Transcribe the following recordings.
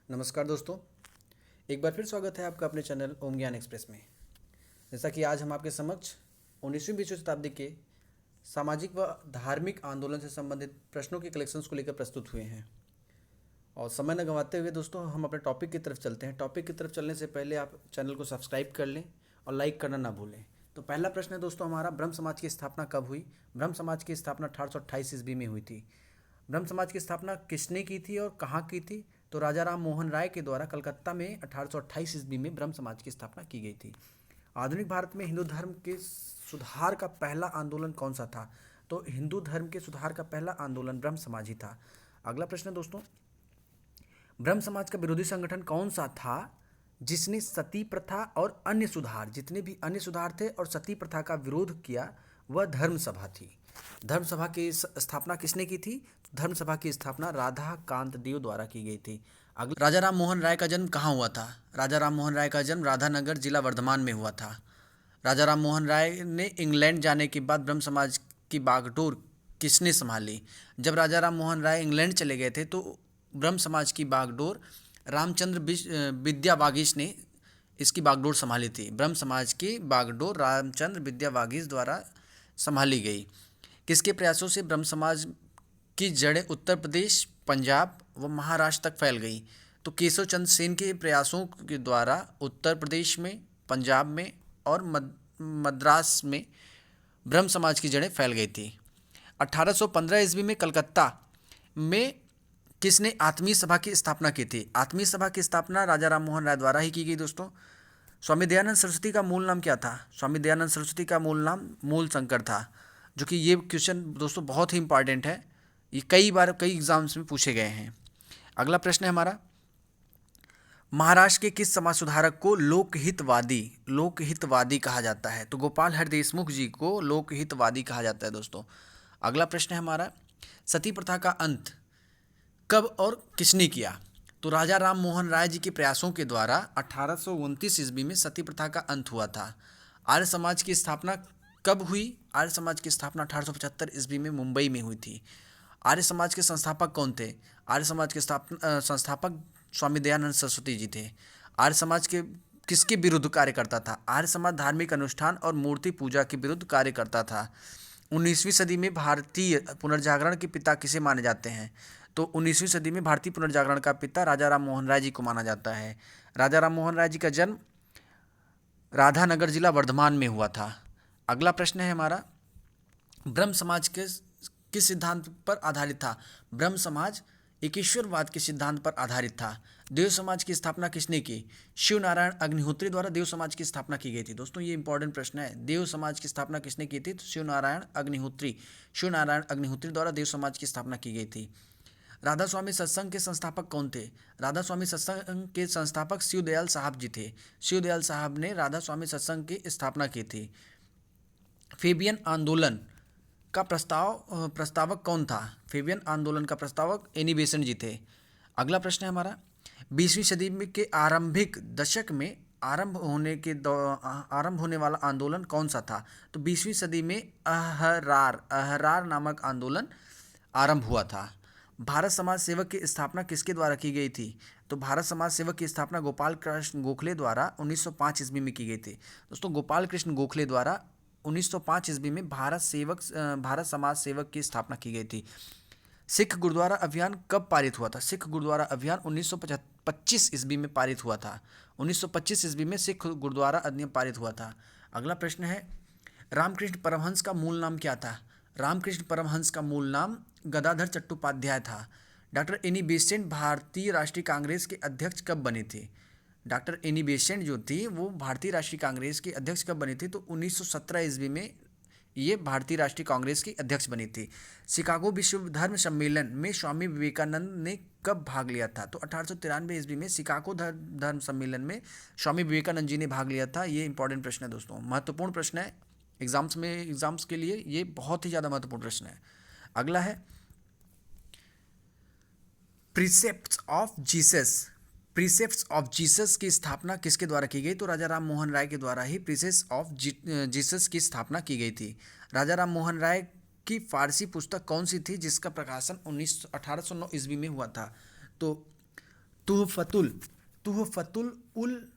नमस्कार दोस्तों, एक बार फिर स्वागत है आपका अपने चैनल ओम ज्ञान एक्सप्रेस में। जैसा कि आज हम आपके समक्ष 19वीं शताब्दी के सामाजिक व धार्मिक आंदोलन से संबंधित प्रश्नों के कलेक्शंस को लेकर प्रस्तुत हुए हैं। और समय न गंवाते हुए दोस्तों हम अपने टॉपिक की तरफ चलते हैं। टॉपिक की तरफ चलने से पहले आप चैनल को सब्सक्राइब कर लें और लाइक करना ना भूलें। तो पहला प्रश्न है दोस्तों हमारा, ब्रह्म समाज की स्थापना कब हुई? ब्रह्म समाज की स्थापना 1828 ईस्वी में हुई थी। ब्रह्म समाज की स्थापना किसने की थी और कहाँ की थी? तो राजा राम मोहन राय के द्वारा कलकत्ता में 1828 ईस्वी में ब्रह्म समाज की स्थापना की गई थी। आधुनिक भारत में हिंदू धर्म के सुधार का पहला आंदोलन कौन सा था? तो हिंदू धर्म के सुधार का पहला आंदोलन ब्रह्म समाज ही था। अगला प्रश्न दोस्तों, ब्रह्म समाज का विरोधी संगठन कौन सा था जिसने सती प्रथा और अन्य सुधार, जितने भी अन्य सुधार थे और सती प्रथा का विरोध किया, वह धर्म सभा थी। धर्म सभा की स्थापना किसने की थी? धर्म सभा की स्थापना राधा कांत देव द्वारा की गई थी। अगला, राजा राम मोहन राय का जन्म कहाँ हुआ था? राजा राम मोहन राय का जन्म राधानगर जिला वर्धमान में हुआ था। राजा राम मोहन राय ने इंग्लैंड जाने के बाद ब्रह्म समाज की बागडोर किसने संभाली? जब राजा राम मोहन राय इंग्लैंड चले गए थे तो ब्रह्म समाज की बागडोर रामचंद्र विद्या वागीश ने इसकी बागडोर संभाली थी। ब्रह्म समाज की बागडोर रामचंद्र विद्या वागीश द्वारा संभाली गई। किसके प्रयासों से ब्रह्म समाज की जड़ें उत्तर प्रदेश, पंजाब व महाराष्ट्र तक फैल गई? तो केशव चंद्र सेन के प्रयासों के द्वारा उत्तर प्रदेश में, पंजाब में और मद्रास में ब्रह्म समाज की जड़ें फैल गई थी। 1815 ईस्वी में कलकत्ता में किसने आत्मीय सभा की स्थापना की थी? आत्मीय सभा की स्थापना राजा राम मोहन राय द्वारा ही की गई दोस्तों। स्वामी दयानंद सरस्वती का मूल नाम क्या था? स्वामी दयानंद सरस्वती का मूल नाम मूल शंकर था। जो कि ये क्वेश्चन दोस्तों बहुत ही इंपॉर्टेंट है, ये कई बार कई एग्जाम्स में पूछे गए हैं। अगला प्रश्न है हमारा, महाराष्ट्र के किस समाज सुधारक को लोकहितवादी कहा जाता है? तो गोपाल हर देशमुख जी को लोकहितवादी कहा जाता है दोस्तों। अगला प्रश्न है हमारा, सती प्रथा का अंत कब और किसने किया? तो राजा राम मोहन राय जी के प्रयासों के द्वारा 1829 ईस्वी में सती प्रथा का अंत हुआ था। आर्य समाज की स्थापना कब हुई? आर्य समाज की स्थापना 1875 ईस्वी में मुंबई में हुई थी। आर्य समाज के संस्थापक कौन थे? आर्य समाज के संस्थापक स्वामी दयानंद सरस्वती जी थे। आर्य समाज के किसके विरुद्ध कार्य करता था? आर्य समाज धार्मिक अनुष्ठान और मूर्ति पूजा के विरुद्ध कार्य करता था। 19वीं सदी में भारतीय पुनर्जागरण के पिता किसे माने जाते हैं? तो 19वीं सदी में भारतीय पुनर्जागरण का पिता राजा राम मोहन राय जी को माना जाता है। राजा राम मोहन राय जी का जन्म राधानगर जिला वर्धमान में हुआ था। अगला प्रश्न है हमारा, ब्रह्म समाज के किस सिद्धांत पर आधारित था? ब्रह्म समाज एकेश्वरवाद के सिद्धांत पर आधारित था। देव समाज की स्थापना किसने की? शिव नारायण अग्निहोत्री द्वारा देव समाज की स्थापना की गई थी। दोस्तों ये इंपॉर्टेंट प्रश्न है, देव समाज की स्थापना किसने की थी? तो शिव नारायण अग्निहोत्री द्वारा देव समाज की स्थापना की गई थी। राधा स्वामी सत्संग के संस्थापक कौन थे? राधा स्वामी सत्संग के संस्थापक शिवदयाल साहब जी थे। शिवदयाल साहब ने राधा स्वामी सत्संग की स्थापना की थी। फेबियन आंदोलन का प्रस्तावक कौन था? फेबियन आंदोलन का प्रस्तावक एनी बेसेंट जी थे। अगला प्रश्न है हमारा, 20वीं सदी में के आरंभिक दशक में आरंभ होने वाला आंदोलन कौन सा था? तो 20वीं सदी में अहरार नामक आंदोलन आरंभ हुआ था। भारत समाज सेवक की स्थापना किसके द्वारा की गई थी? तो भारत समाज सेवक की स्थापना गोपाल कृष्ण गोखले द्वारा 1905 ईस्वी में की गई थी। दोस्तों गोपाल कृष्ण गोखले द्वारा 1905 ईस्वी में भारत समाज सेवक की स्थापना की गई थी। सिख गुरुद्वारा अभियान कब पारित हुआ था? सिख गुरुद्वारा अभियान 1925 ईस्वी में पारित हुआ था। 1925 ईस्वी में सिख गुरुद्वारा अधिनियम पारित हुआ था। अगला प्रश्न है, रामकृष्ण परमहंस का मूल नाम क्या था? रामकृष्ण परमहंस का मूल नाम गदाधर चट्टोपाध्याय था। डॉक्टर एनी बेसेंट भारतीय राष्ट्रीय कांग्रेस के अध्यक्ष कब बने थे? डॉक्टर एनी बेसेंट जो थी वो भारतीय राष्ट्रीय कांग्रेस की अध्यक्ष कब बनी थी? तो 1917 ईस्वी में ये भारतीय राष्ट्रीय कांग्रेस की अध्यक्ष बनी थी। शिकागो विश्व धर्म सम्मेलन में स्वामी विवेकानंद ने कब भाग लिया था? तो 1893 ईस्वी में शिकागो धर्म सम्मेलन में स्वामी विवेकानंद जी ने भाग लिया था। ये इंपॉर्टेंट प्रश्न है दोस्तों, महत्वपूर्ण प्रश्न है एग्जाम्स के लिए, ये बहुत ही ज़्यादा महत्वपूर्ण प्रश्न है। अगला है, प्रीसेप्ट्स ऑफ जीसस की स्थापना किसके द्वारा की गई? तो राजा राम मोहन राय के द्वारा ही प्रीसेप्ट्स ऑफ जीसस की स्थापना की गई थी। राजा राम मोहन राय की फारसी पुस्तक कौन सी थी जिसका प्रकाशन 1809 ईस्वी में हुआ था? तो तुहफतुल उल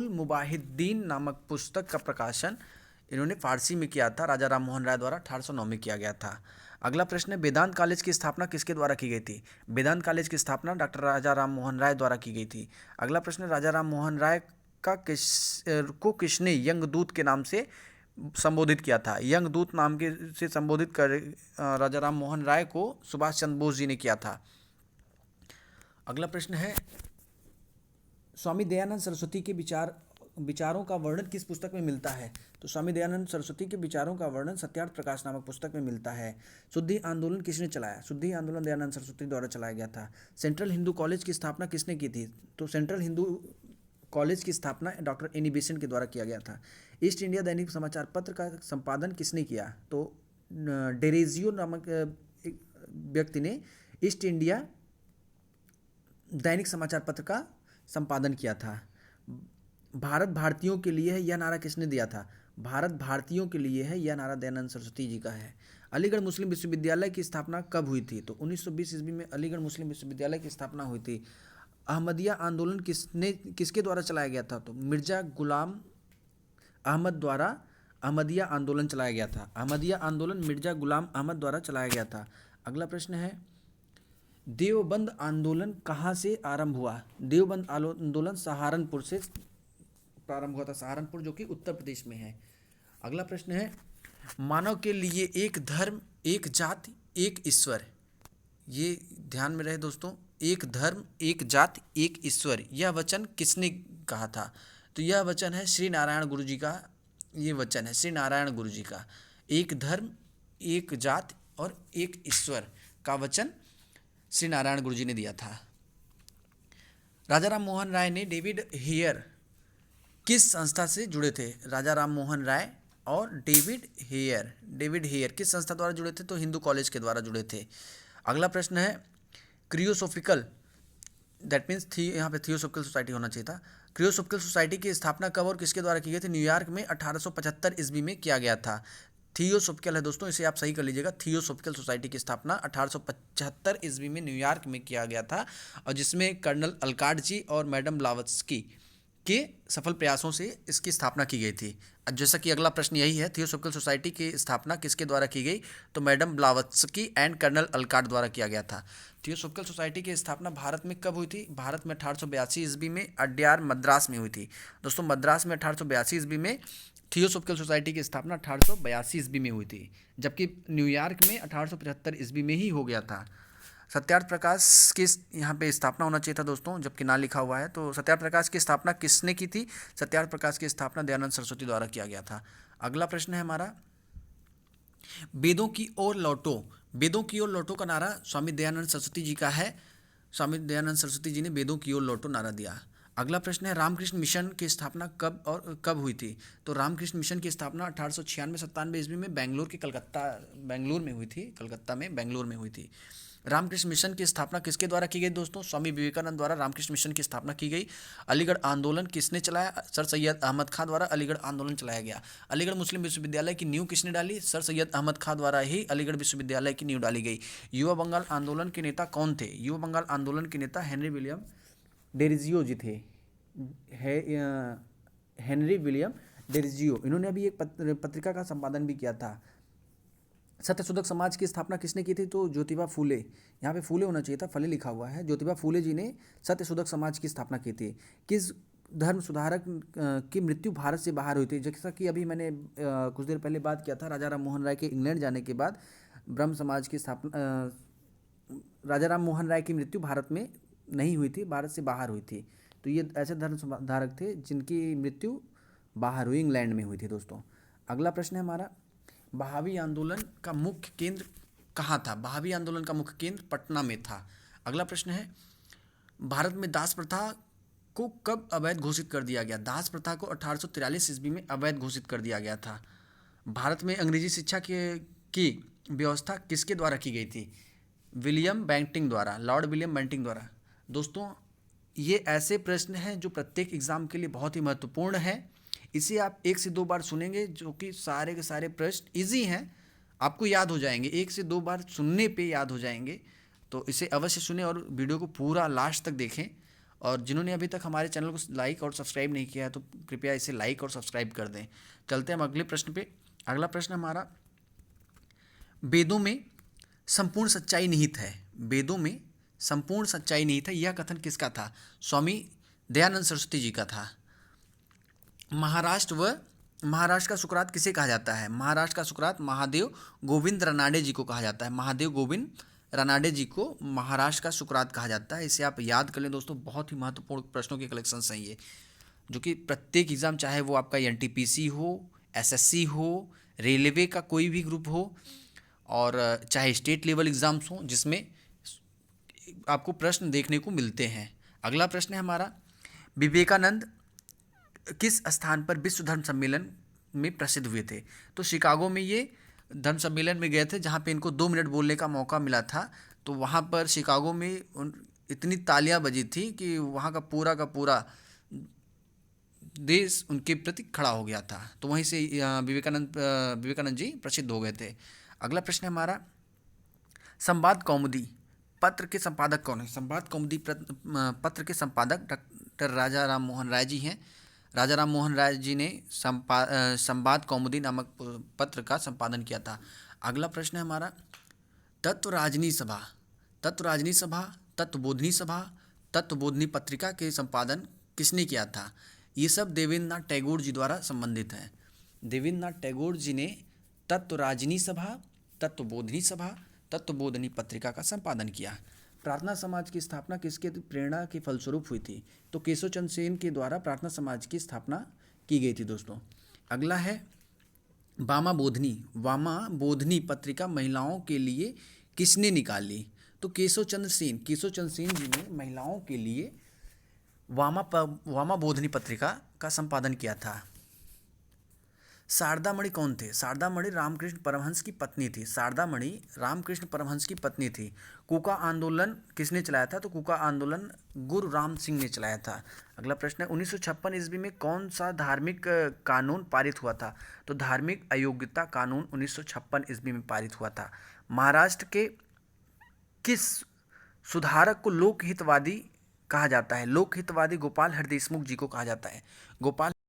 मुबाहिद्दीन नामक पुस्तक का प्रकाशन इन्होंने फारसी में किया था, राजा राम मोहन राय द्वारा 1809 में किया गया था। अगला प्रश्न है, वेदांत कॉलेज की स्थापना किसके द्वारा की गई थी? वेदांत कॉलेज की स्थापना डॉक्टर राजा राम मोहन राय द्वारा की गई थी। अगला प्रश्न है, राजा राम मोहन राय किसने यंग दूत के नाम से संबोधित किया था? यंग दूत नाम के से संबोधित कर राजा राम मोहन राय को सुभाष चंद्र बोस जी ने किया था। अगला प्रश्न है, स्वामी दयानंद सरस्वती के विचारों का वर्णन किस पुस्तक में मिलता है? तो स्वामी दयानंद सरस्वती के विचारों का वर्णन सत्यार्थ प्रकाश नामक पुस्तक में मिलता है। शुद्धि आंदोलन किसने चलाया? शुद्धि आंदोलन दयानंद सरस्वती द्वारा चलाया गया था। सेंट्रल हिंदू कॉलेज की स्थापना किसने की थी? तो सेंट्रल हिंदू कॉलेज की स्थापना डॉक्टर एनी बेसेंट के द्वारा किया गया था। ईस्ट इंडिया दैनिक समाचार पत्र का संपादन किसने किया? तो डेरेजियो नामक एक व्यक्ति ने ईस्ट इंडिया दैनिक समाचार पत्र का संपादन किया था। भारत भारतीयों के लिए है, यह नारा किसने दिया था? भारत भारतीयों के लिए है, यह नारा दयानंद सरस्वती जी का है। अलीगढ़ मुस्लिम विश्वविद्यालय की स्थापना कब हुई थी? तो 1920 ईस्वी में अलीगढ़ मुस्लिम विश्वविद्यालय की स्थापना हुई थी। अहमदिया आंदोलन किसके द्वारा चलाया गया था? तो मिर्जा गुलाम अहमद द्वारा अहमदिया आंदोलन चलाया गया था। अहमदिया आंदोलन मिर्जा गुलाम अहमद द्वारा चलाया गया था। अगला प्रश्न है, देवबंद आंदोलन कहाँ से आरंभ हुआ? देवबंद आंदोलन सहारनपुर से प्रारंभ हुआ था, सहारनपुर जो कि उत्तर प्रदेश में है। अगला प्रश्न है, मानव के लिए एक धर्म, एक जाति, एक ईश्वर, ये ध्यान में रहे दोस्तों, एक धर्म, एक जाति, एक ईश्वर, यह वचन किसने कहा था? तो यह वचन है श्री नारायण गुरु जी का, ये वचन है श्री नारायण गुरु जी का। एक धर्म, एक जाति और एक ईश्वर का वचन श्री नारायण गुरु जी ने दिया था। राजा राम मोहन राय ने डेविड हेयर किस संस्था से जुड़े थे? राजा राम मोहन राय और डेविड हेयर किस संस्था द्वारा जुड़े थे? तो हिंदू कॉलेज के द्वारा जुड़े थे। अगला प्रश्न है, क्रियोसोफिकल, दैट मीन्स यहाँ पे थियोसोफिकल सोसाइटी होना चाहिए था। क्रियोसोफिकल सोसाइटी की स्थापना कब और किसके द्वारा की गई थी? न्यूयॉर्क में 1875 ईस्वी में किया गया था। थियोसोफिकल है दोस्तों, इसे आप सही कर लीजिएगा। थियोसोफिकल सोसाइटी की स्थापना 1875 ईस्वी में न्यूयॉर्क में किया गया था, और जिसमें कर्नल अलकाट जी और मैडम ब्लावत्स्की के सफल प्रयासों से इसकी स्थापना की गई थी। जैसा कि अगला प्रश्न यही है, थियोसोफिकल सोसाइटी की स्थापना किसके द्वारा की गई? तो madam Blavatsky and colonel Alcott द्वारा किया गया था। थियोसोफिकल सोसाइटी की स्थापना भारत में कब हुई थी? भारत में 1882 ईस्वी में अड्यार मद्रास में हुई थी। दोस्तों मद्रास में 1882 ईस्वी में थियोसोफिकल सोसाइटी की स्थापना 1882 ईस्वी में हुई थी, जबकि न्यूयॉर्क में 1875 ईस्वी में ही हो गया था। सत्यार्थ प्रकाश की यहाँ पे स्थापना होना चाहिए था दोस्तों, जबकि ना लिखा हुआ है। तो सत्यार्थ प्रकाश की स्थापना किसने की थी? सत्यार्थ प्रकाश की स्थापना दयानंद सरस्वती द्वारा किया गया था। अगला प्रश्न है हमारा, वेदों की ओर लौटो। वेदों की ओर लौटो का नारा स्वामी दयानंद सरस्वती जी का है। स्वामी दयानंद सरस्वती जी ने वेदों की ओर लौटो नारा दिया। अगला प्रश्न है, रामकृष्ण मिशन की स्थापना कब हुई थी? तो रामकृष्ण मिशन की स्थापना 1896-97 ईस्वी में बेंगलुरु में हुई थी, कलकत्ता में बेंगलुरु में हुई थी। रामकृष्ण मिशन की स्थापना किसके द्वारा की गई दोस्तों? स्वामी विवेकानंद द्वारा रामकृष्ण मिशन की स्थापना की गई। अलीगढ़ आंदोलन किसने चलाया? सर सैयद अहमद खां द्वारा अलीगढ़ आंदोलन चलाया गया। अलीगढ़ मुस्लिम विश्वविद्यालय की नींव किसने डाली? सर सैयद अहमद खां द्वारा ही अलीगढ़ विश्वविद्यालय की नींव डाली गई। युवा बंगाल आंदोलन के नेता कौन थे? युवा बंगाल आंदोलन के नेता हेनरी विलियम डेरिजियो जी थे। हेनरी विलियम डेरिजियो, इन्होंने अभी एक पत्रिका का संपादन भी किया था। सत्यशोधक समाज की स्थापना किसने की थी? तो ज्योतिबा फूले, यहाँ पे फूले होना चाहिए था, फले लिखा हुआ है। ज्योतिबा फूले जी ने सत्यशोधक समाज की स्थापना की थी। किस धर्म सुधारक की मृत्यु भारत से बाहर हुई थी? जैसा कि अभी मैंने कुछ देर पहले बात किया था, राजा राम मोहन राय के इंग्लैंड जाने के बाद ब्रह्म समाज की स्थापना, राजा राम मोहन राय की मृत्यु भारत में नहीं हुई थी, भारत से बाहर हुई थी। तो ये ऐसे धर्म सुधारक थे जिनकी मृत्यु बाहर हुई, इंग्लैंड में हुई थी दोस्तों। अगला प्रश्न है हमारा, बहावी आंदोलन का मुख्य केंद्र कहाँ था? बहावी आंदोलन का मुख्य केंद्र पटना में था। अगला प्रश्न है, भारत में दास प्रथा को कब अवैध घोषित कर दिया गया? दास प्रथा को 1843 ईस्वी में अवैध घोषित कर दिया गया था। भारत में अंग्रेजी शिक्षा की व्यवस्था किसके द्वारा की गई थी? विलियम बेंटिंक द्वारा, लॉर्ड विलियम बेंटिंक द्वारा। दोस्तों ये ऐसे प्रश्न हैं जो प्रत्येक एग्जाम के लिए बहुत ही महत्वपूर्ण है। इसे आप 1 से 2 बार सुनेंगे, जो कि सारे के सारे प्रश्न इजी हैं, आपको याद हो जाएंगे, 1 से 2 बार सुनने पे याद हो जाएंगे। तो इसे अवश्य सुने और वीडियो को पूरा लास्ट तक देखें। और जिन्होंने अभी तक हमारे चैनल को लाइक और सब्सक्राइब नहीं किया है तो कृपया इसे लाइक और सब्सक्राइब कर दें। चलते हैं हम अगले प्रश्न पे। अगला प्रश्न हमारा, वेदों में संपूर्ण सच्चाई निहित है। वेदों में संपूर्ण सच्चाई निहित है, यह कथन किसका था? स्वामी दयानंद सरस्वती जी का था। महाराष्ट्र का सुकरात किसे कहा जाता है? महाराष्ट्र का सुकरात महादेव गोविंद रानाडे जी को कहा जाता है। महादेव गोविंद रानाडे जी को महाराष्ट्र का सुकरात कहा जाता है। इसे आप याद कर लें दोस्तों, बहुत ही महत्वपूर्ण प्रश्नों के कलेक्शन है ये, जो कि प्रत्येक एग्जाम, चाहे वो आपका एनटीपीसी हो, एसएससी हो, रेलवे का कोई भी ग्रुप हो, और चाहे स्टेट लेवल एग्जाम्स हो, जिसमें आपको प्रश्न देखने को मिलते हैं। अगला प्रश्न है हमारा, विवेकानंद किस स्थान पर विश्व धर्म सम्मेलन में प्रसिद्ध हुए थे? तो शिकागो में ये धर्म सम्मेलन में गए थे, जहाँ पे इनको 2 मिनट बोलने का मौका मिला था। तो वहाँ पर शिकागो में इतनी तालियां बजी थी कि वहाँ का पूरा देश उनके प्रति खड़ा हो गया था। तो वहीं से विवेकानंद जी प्रसिद्ध हो गए थे। अगला प्रश्न है हमारा, संवाद कौमुदी पत्र के संपादक कौन है? संवाद कौमुदी पत्र के संपादक डॉक्टर राजा राम मोहन राय जी हैं। राजा राम मोहन राय जी ने संवाद कौमुदी नामक पत्र का संपादन किया था। अगला प्रश्न है हमारा, तत्वराजनी सभा, तत्वबोधिनी सभा, तत्वबोधिनी पत्रिका के संपादन किसने किया था? ये सब देवेंद्रनाथ टैगोर जी द्वारा संबंधित है। देवेंद्रनाथ टैगोर जी ने तत्वराजनी सभा, तत्वबोधिनी सभा, तत्वबोधिनी पत्रिका का संपादन किया। प्रार्थना समाज की स्थापना किसके प्रेरणा के फलस्वरूप हुई थी? तो केशव चंद्र सेन के द्वारा प्रार्थना समाज की स्थापना की गई थी दोस्तों। अगला है, वामा बोधनी पत्रिका महिलाओं के लिए किसने निकाली? तो केशव चंद्र सेन जी ने महिलाओं के लिए वामा बोधनी पत्रिका का संपादन किया था। शारदामणि कौन थे? शारदामणि रामकृष्ण परमहंस की पत्नी थी। शारदामणि रामकृष्ण परमहंस की पत्नी थी। कूका आंदोलन किसने चलाया था? तो कूका आंदोलन गुरु राम सिंह ने चलाया था। अगला प्रश्न है, 1956 ईस्वी में कौन सा धार्मिक कानून पारित हुआ था? तो धार्मिक अयोग्यता कानून 1956 ईस्वी में पारित हुआ था। महाराष्ट्र के किस सुधारक को लोकहितवादी कहा जाता है? लोकहितवादी गोपाल हर देशमुख जी को कहा जाता है। गोपाल